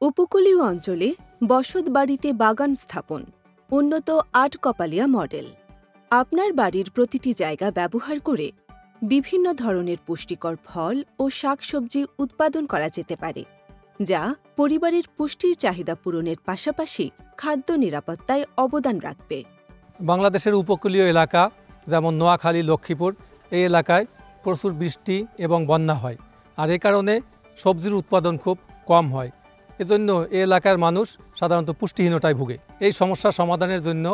উপকূলীয় অঞ্চলে বসতবাড়িতে বাগান স্থাপন, উন্নত আটকপালিয়া মডেল। আপনার বাড়ির প্রতিটি জায়গা ব্যবহার করে বিভিন্ন ধরনের পুষ্টিকর ফল ও শাকসবজি উৎপাদন করা যেতে পারে, যা পরিবারের পুষ্টির চাহিদা পূরণের পাশাপাশি খাদ্য নিরাপত্তায় অবদান রাখবে। বাংলাদেশের উপকূলীয় এলাকা যেমন নোয়াখালী, লক্ষ্মীপুর, এই এলাকায় প্রচুর বৃষ্টি এবং বন্যা হয়, আর এ কারণে সবজির উৎপাদন খুব কম হয়। এজন্য এই এলাকার মানুষ সাধারণত পুষ্টিহীনতায় ভুগে। এই সমস্যার সমাধানের জন্য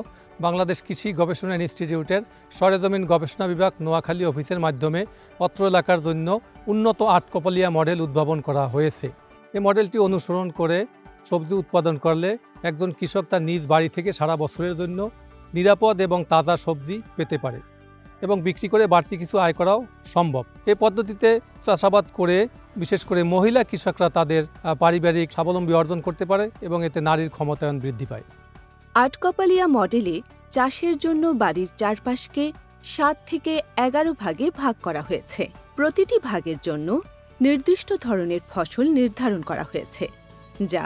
বাংলাদেশ কৃষি গবেষণা ইনস্টিটিউটের সরেজমিন গবেষণা বিভাগ নোয়াখালী অফিসের মাধ্যমে অত্র এলাকার জন্য উন্নত আটকপালিয়া মডেল উদ্ভাবন করা হয়েছে। এই মডেলটি অনুসরণ করে সবজি উৎপাদন করলে একজন কৃষক তার নিজ বাড়ি থেকে সারা বছরের জন্য নিরাপদ এবং তাজা সবজি পেতে পারে এবং বিক্রি করে বাড়তি কিছু আয় করাও সম্ভব। এই পদ্ধতিতে চাষাবাদ করে বিশেষ করে মহিলা কৃষকরা তাদের পারিবারিক স্বাবলম্বী অর্জন করতে পারে এবং এতে নারীর ক্ষমতায়ন বৃদ্ধি পায়। আটকপালিয়া মডেলে চাষের জন্য বাড়ির চারপাশকে ৭ থেকে ১১ ভাগে ভাগ করা হয়েছে। প্রতিটি ভাগের জন্য নির্দিষ্ট ধরনের ফসল নির্ধারণ করা হয়েছে, যা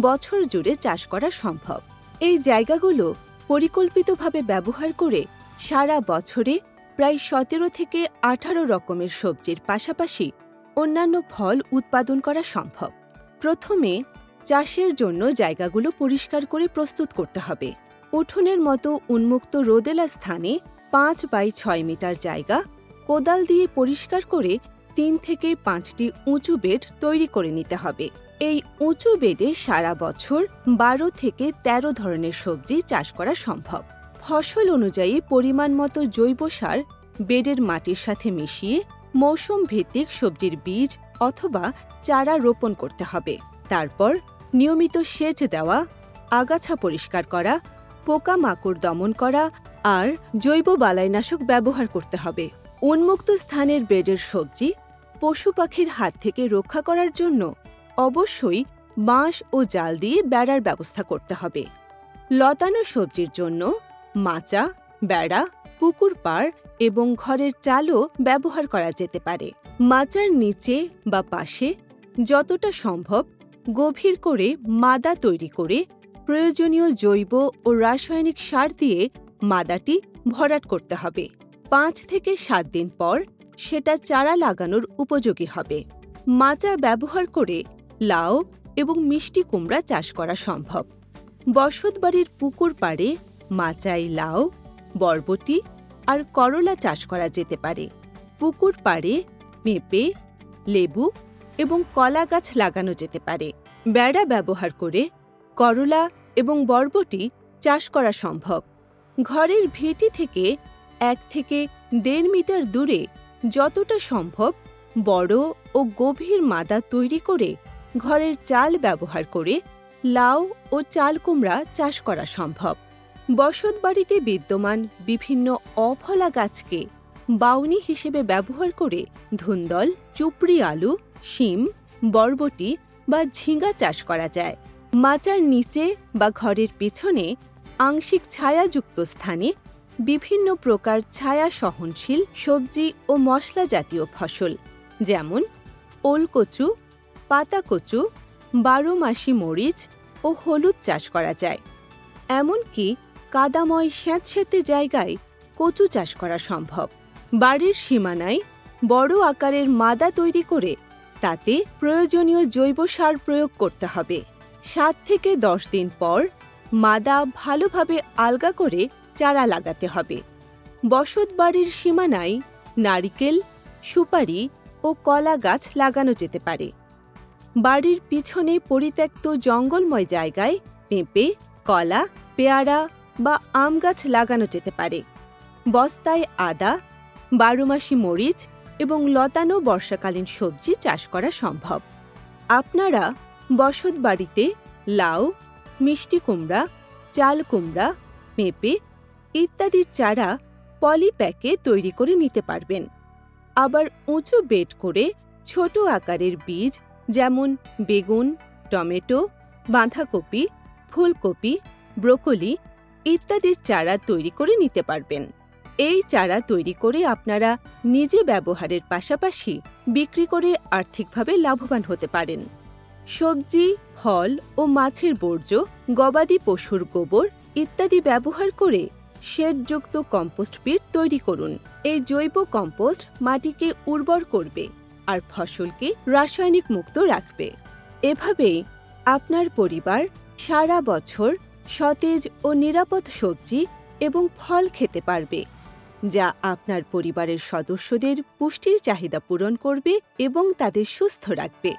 বছর জুড়ে চাষ করা সম্ভব। এই জায়গাগুলো পরিকল্পিতভাবে ব্যবহার করে সারা বছরে প্রায় ১৭ থেকে ১৮ রকমের সবজির পাশাপাশি অন্যান্য ফল উৎপাদন করা সম্ভব। প্রথমে চাষের জন্য জায়গাগুলো পরিষ্কার করে প্রস্তুত করতে হবে। উঠোনের মতো উন্মুক্ত রোদেলা স্থানে ৫ বাই ৬ মিটার জায়গা কোদাল দিয়ে পরিষ্কার করে ৩ থেকে ৫টি উঁচু বেড তৈরি করে নিতে হবে। এই উঁচু বেডে সারা বছর ১২ থেকে ১৩ ধরনের সবজি চাষ করা সম্ভব। ফসল অনুযায়ী পরিমাণ মতো জৈব সার বেডের মাটির সাথে মিশিয়ে মৌসুম ভিত্তিক সবজির বীজ অথবা চারা রোপণ করতে হবে। তারপর নিয়মিত সেচ দেওয়া, আগাছা পরিষ্কার করা, পোকামাকড় দমন করা আর জৈব বালাইনাশক ব্যবহার করতে হবে। উন্মুক্ত স্থানের বেডের সবজি পশু পাখির হাত থেকে রক্ষা করার জন্য অবশ্যই বাঁশ ও জাল দিয়ে বেড়ার ব্যবস্থা করতে হবে। লতানো সবজির জন্য মাচা, বেড়া, পুকুর পাড় এবং ঘরের চালও ব্যবহার করা যেতে পারে। মাচার নিচে বা পাশে যতটা সম্ভব গভীর করে মাদা তৈরি করে প্রয়োজনীয় জৈব ও রাসায়নিক সার দিয়ে মাদাটি ভরাট করতে হবে। ৫ থেকে ৭ দিন পর সেটা চারা লাগানোর উপযোগী হবে। মাচা ব্যবহার করে লাউ এবং মিষ্টি কুমড়া চাষ করা সম্ভব। বসতবাড়ির পুকুর পাড়ে মাচায় লাউ, বরবটি আর করলা চাষ করা যেতে পারে। পুকুর পাড়ে পেঁপে, লেবু এবং কলা গাছ লাগানো যেতে পারে। বেড়া ব্যবহার করে করলা এবং বরবটি চাষ করা সম্ভব। ঘরের ভিটি থেকে ১ থেকে ১.৫ মিটার দূরে যতটা সম্ভব বড় ও গভীর মাদা তৈরি করে ঘরের চাল ব্যবহার করে লাউ ও চাল কুমড়া চাষ করা সম্ভব। বসতবাড়িতে বিদ্যমান বিভিন্ন অফলা গাছকে বাউনি হিসেবে ব্যবহার করে ধুন্দল, চুপড়ি আলু, শিম, বরবটি বা ঝিঙ্গা চাষ করা যায়। মাচার নিচে বা ঘরের পিছনে আংশিক ছায়াযুক্ত স্থানে বিভিন্ন প্রকার ছায়া সহনশীল সবজি ও মশলা জাতীয় ফসল যেমন ওলকচু, পাতাকচু, ১২ মাসি মরিচ ও হলুদ চাষ করা যায়। এমনকি কাদাময় স্যাঁতসেঁতে জায়গায় কচু চাষ করা সম্ভব। বাড়ির সীমানায় বড় আকারের মাদা তৈরি করে তাতে প্রয়োজনীয় জৈব সার প্রয়োগ করতে হবে। ৭ থেকে ১০ দিন পর মাদা ভালোভাবে আলগা করে চারা লাগাতে হবে। বসতবাড়ির সীমানায় নারিকেল, সুপারি ও কলা গাছ লাগানো যেতে পারে। বাড়ির পিছনে পরিত্যক্ত জঙ্গলময় জায়গায় পেঁপে, কলা, পেয়ারা বা আম গাছ লাগানো যেতে পারে। বস্তায় আদা, ১২ মাসি মরিচ এবং লতানো বর্ষাকালীন সবজি চাষ করা সম্ভব। আপনারা বসতবাড়িতে লাউ, মিষ্টি কুমড়া, চাল কুমড়া, পেঁপে ইত্যাদির চারা পলিপ্যাকে তৈরি করে নিতে পারবেন। আবার উঁচু বেড করে ছোট আকারের বীজ যেমন বেগুন, টমেটো, বাঁধাকপি, ফুলকপি, ব্রোকলি ইত্যাদির চারা তৈরি করে নিতে পারবেন। এই চারা তৈরি করে আপনারা নিজে ব্যবহারের পাশাপাশি বিক্রি করে আর্থিকভাবে লাভবান হতে পারেন। সবজি, ফল ও মাছের বর্জ্য, গবাদি পশুর গোবর ইত্যাদি ব্যবহার করে শেডযুক্ত কম্পোস্ট পিট তৈরি করুন। এই জৈব কম্পোস্ট মাটিকে উর্বর করবে আর ফসলকে রাসায়নিক মুক্ত রাখবে। এভাবেই আপনার পরিবার সারা বছর সতেজ ও নিরাপদ সবজি এবং ফল খেতে পারবে, যা আপনার পরিবারের সদস্যদের পুষ্টির চাহিদা পূরণ করবে এবং তাদের সুস্থ রাখবে।